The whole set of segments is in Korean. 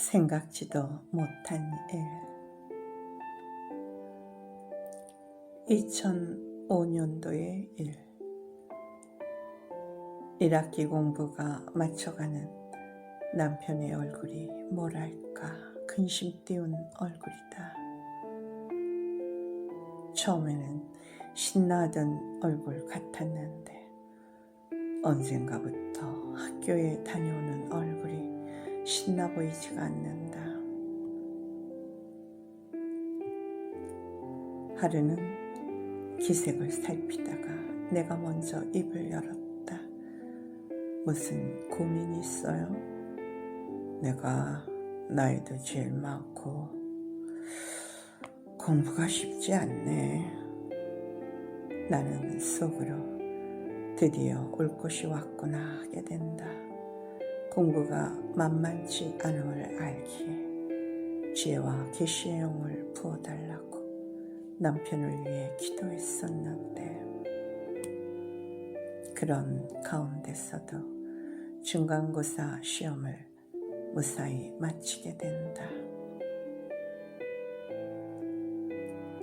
생각지도 못한 일. 2005년도의 일. 1학기 공부가 맞춰가는 남편의 얼굴이 뭐랄까 근심 띄운 얼굴이다. 처음에는 신나던 얼굴 같았는데 언젠가부터 학교에 다녀오는 얼굴이 신나 보이지가 않는다. 하루는 기색을 살피다가 내가 먼저 입을 열었다. 무슨 고민이 있어요? 내가 나이도 제일 많고 공부가 쉽지 않네. 나는 속으로 드디어 올 것이 왔구나 하게 된다. 공부가 만만치 않음을 알기에 지혜와 계시의 영을 부어달라고 남편을 위해 기도했었는데, 그런 가운데서도 중간고사 시험을 무사히 마치게 된다.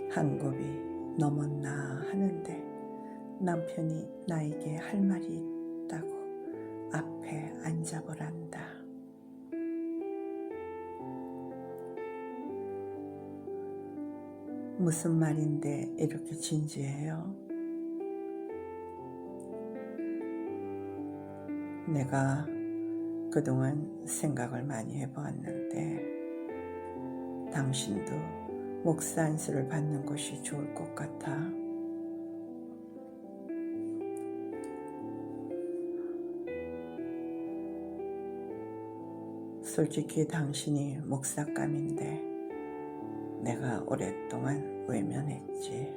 한 곱이 넘었나 하는데 남편이 나에게 할 말이 있다고 앞에 앉아보란다. 무슨 말인데 이렇게 진지해요? 내가 그동안 생각을 많이 해보았는데 당신도 목사 안수를 받는 것이 좋을 것 같아. 솔직히 당신이 목사감인데 내가 오랫동안 외면했지.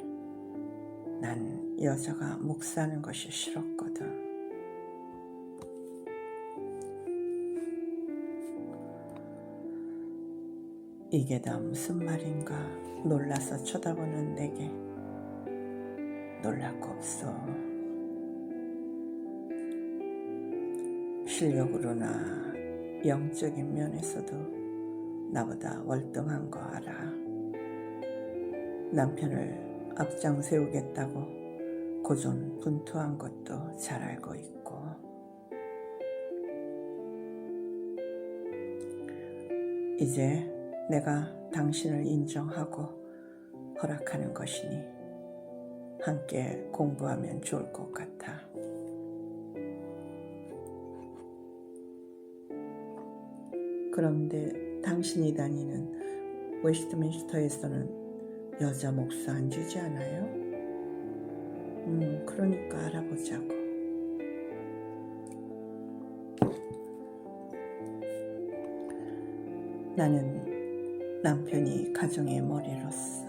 난 여자가 목사하는 것이 싫었거든. 이게 다 무슨 말인가 놀라서 쳐다보는 내게 놀랄 거 없어. 실력으로나 영적인 면에서도 나보다 월등한 거 알아. 남편을 앞장 세우겠다고 고전분투한 것도 잘 알고 있고, 이제 내가 당신을 인정하고 허락하는 것이니 함께 공부하면 좋을 것 같아. 그런데 당신이 다니는 웨스트민스터에서는 여자 목사 안 주지 않아요? 그러니까 알아보자고. 나는 남편이 가정의 머리로서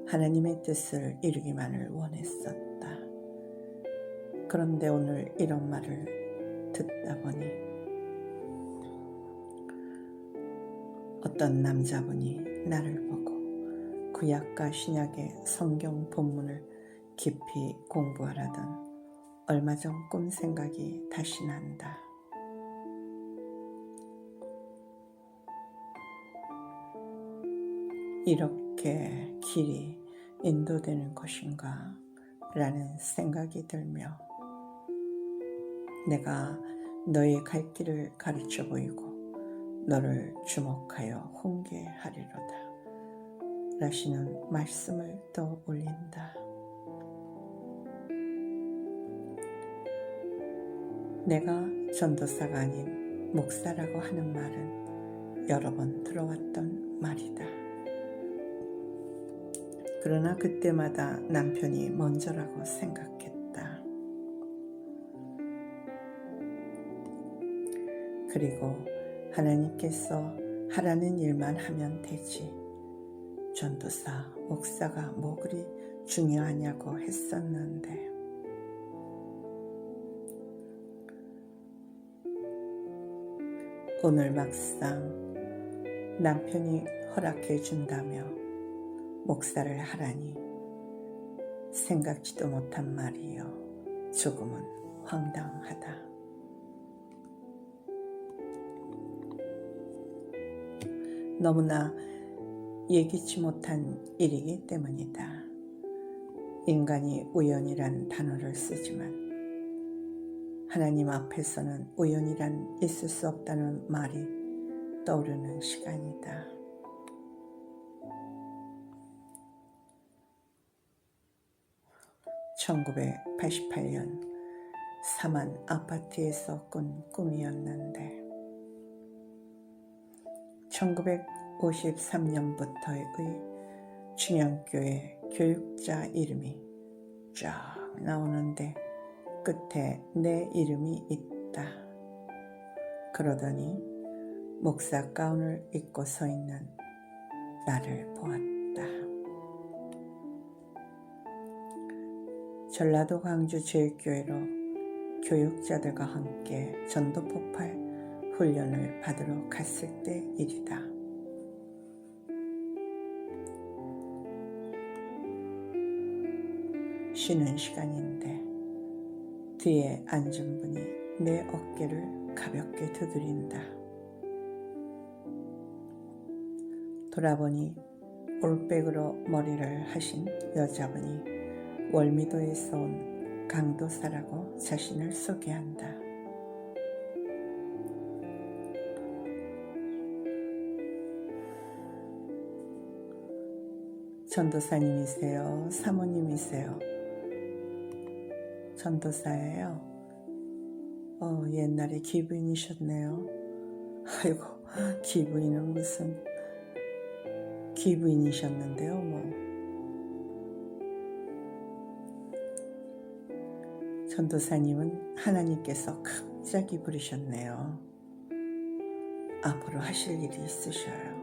하나님의 뜻을 이루기만을 원했었다. 그런데 오늘 이런 말을 듣다 보니 어떤 남자분이 나를 보고 구약과 신약의 성경 본문을 깊이 공부하라던 얼마 전 꿈 생각이 다시 난다. 이렇게 길이 인도되는 것인가 라는 생각이 들며, 내가 너의 갈 길을 가르쳐 보이고 너를 주목하여 훈계하리로다 라시는 말씀을 떠올린다. 내가 전도사가 아닌 목사라고 하는 말은 여러 번 들어왔던 말이다. 그러나 그때마다 남편이 먼저라고 생각했다. 그리고 하나님께서 하라는 일만 하면 되지, 전도사, 목사가 뭐 그리 중요하냐고 했었는데, 오늘 막상 남편이 허락해 준다며 목사를 하라니 생각지도 못한 말이요. 조금은 황당하다. 너무나 예기치 못한 일이기 때문이다. 인간이 우연이란 단어를 쓰지만 하나님 앞에서는 우연이란 있을 수 없다는 말이 떠오르는 시간이다. (1988년) 삼안 아파트에서 꾼 꿈이었는데 1953년부터의 충영교회 교육자 이름이 쫙 나오는데 끝에 내 이름이 있다. 그러더니 목사 가운을 입고 서 있는 나를 보았다. 전라도 광주 제일교회로 교육자들과 함께 전도폭발 훈련을 받으러 갔을 때 일이다. 쉬는 시간인데 뒤에 앉은 분이 내 어깨를 가볍게 두드린다. 돌아보니 올백으로 머리를 하신 여자분이 월미도에서 온 강도사라고 자신을 소개한다. 전도사님이세요? 사모님이세요? 전도사예요? 옛날에 기부인이셨네요. 아이고, 기부인은 무슨 기부인이셨는데요, 뭐. 전도사님은 하나님께서 갑자기 부르셨네요. 앞으로 하실 일이 있으셔요.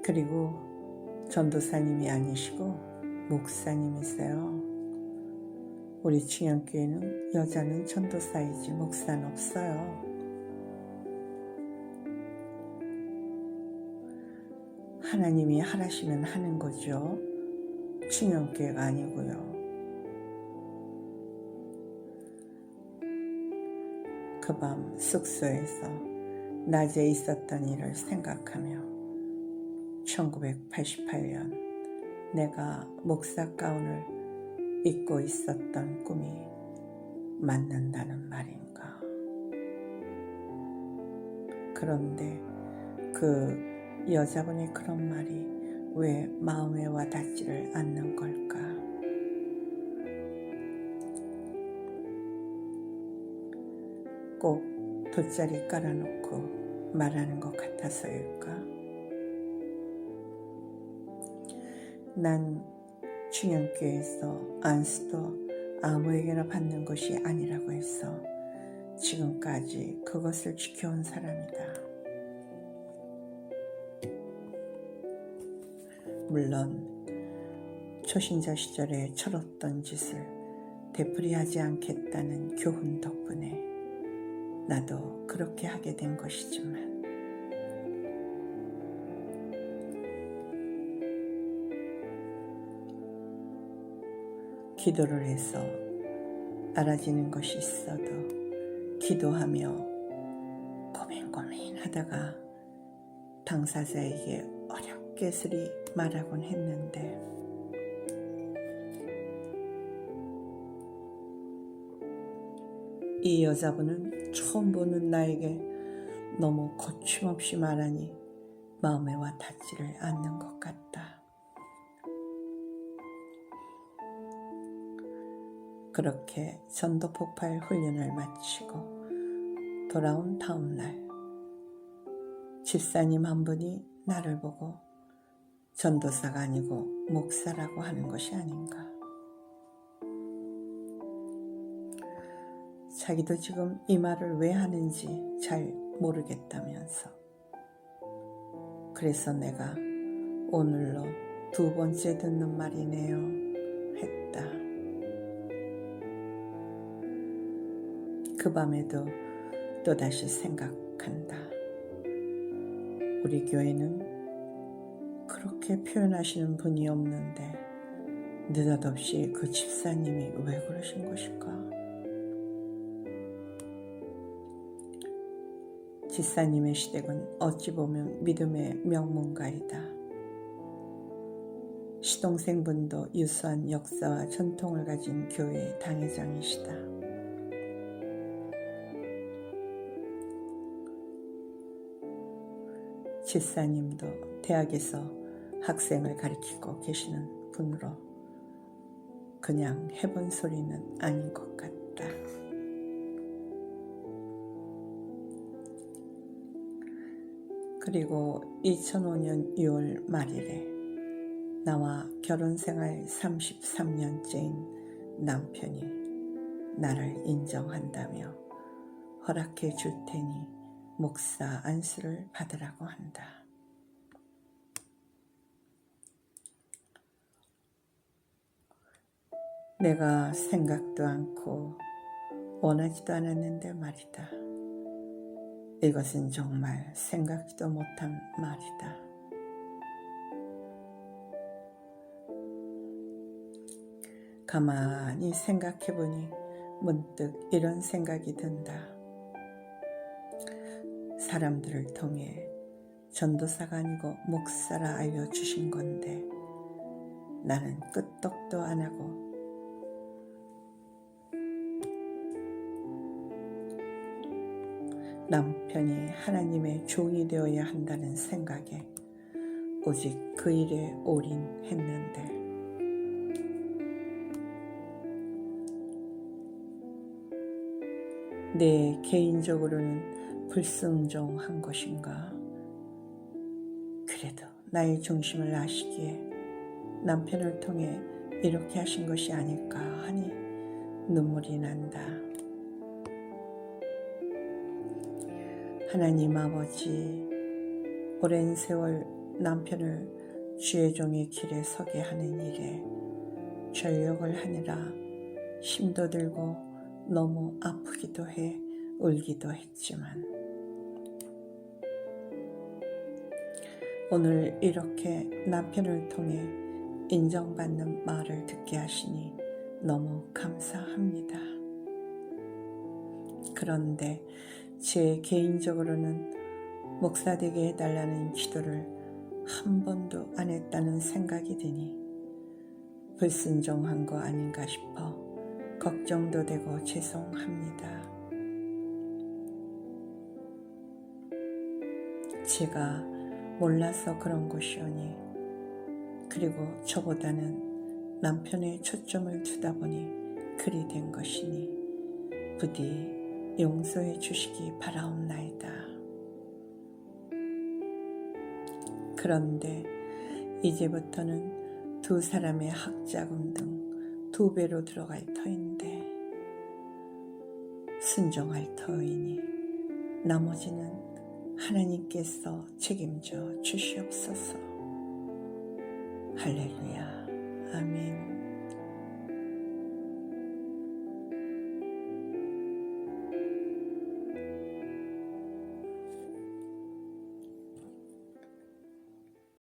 그리고 전도사님이 아니시고 목사님이세요. 우리 충영교회는 여자는 전도사이지 목사는 없어요. 하나님이 하라시면 하는 거죠. 충영교회가 아니고요. 그 밤 숙소에서 낮에 있었던 일을 생각하며 1988년 내가 목사 가운을 입고 있었던 꿈이 맞는다는 말인가. 그런데 그 여자분의 그런 말이 왜 마음에 와닿지를 않는 걸까? 꼭 돗자리 깔아놓고 말하는 것 같아서일까? 난 충영교회에서 안수도 아무에게나 받는 것이 아니라고 해서 지금까지 그것을 지켜온 사람이다. 물론 초신자 시절에 철없던 짓을 되풀이하지 않겠다는 교훈 덕분에 나도 그렇게 하게 된 것이지만 기도를 해서 알아지는 것이 있어도 기도하며 고민하다가 당사자에게 어렵게 스리 말하곤 했는데 이 여자분은 처음 보는 나에게 너무 거침없이 말하니 마음에 와 닿지를 않는 것 같다. 그렇게 전도폭발 훈련을 마치고 돌아온 다음날 집사님 한 분이 나를 보고 전도사가 아니고 목사라고 하는 것이 아닌가. 자기도 지금 이 말을 왜 하는지 잘 모르겠다면서. 그래서 내가 오늘로 2번째 듣는 말이네요 했다. 그 밤에도 또다시 생각한다. 우리 교회는 그렇게 표현하시는 분이 없는데 느닷없이 그 집사님이 왜 그러신 것일까? 지사님의 시댁은 어찌 보면 믿음의 명문가이다. 시동생분도 유수한 역사와 전통을 가진 교회의 당회장이시다. 지사님도 대학에서 학생을 가르치고 계시는 분으로 그냥 해본 소리는 아닌 것 같다. 그리고 2005년 6월 말일에 나와 결혼생활 33년째인 남편이 나를 인정한다며 허락해 줄 테니 목사 안수를 받으라고 한다. 내가 생각도 않고 원하지도 않았는데 말이다. 이것은 정말 생각지도 못한 말이다. 가만히 생각해보니 문득 이런 생각이 든다. 사람들을 통해 전도사가 아니고 목사라 알려주신 건데 나는 끄떡도 안 하고 남편이 하나님의 종이 되어야 한다는 생각에 오직 그 일에 올인했는데 내 개인적으로는 불순종한 것인가? 그래도 나의 중심을 아시기에 남편을 통해 이렇게 하신 것이 아닐까 하니 눈물이 난다. 하나님 아버지, 오랜 세월 남편을 주의 종의 길에 서게 하는 일에 전력을 하느라 힘도 들고 너무 아프기도 해 울기도 했지만 오늘 이렇게 남편을 통해 인정받는 말을 듣게 하시니 너무 감사합니다. 그런데 제 개인적으로는 목사 되게 해달라는 기도를 한 번도 안 했다는 생각이 드니 불순종한 거 아닌가 싶어 걱정도 되고 죄송합니다. 제가 몰라서 그런 것이오니 그리고 저보다는 남편의 초점을 두다 보니 그리 된 것이니 부디 용서해 주시기 바라옵나이다. 그런데 이제부터는 두 사람의 학자금 등 2배로 들어갈 터인데 순종할 터이니 나머지는 하나님께서 책임져 주시옵소서. 할렐루야. 아멘.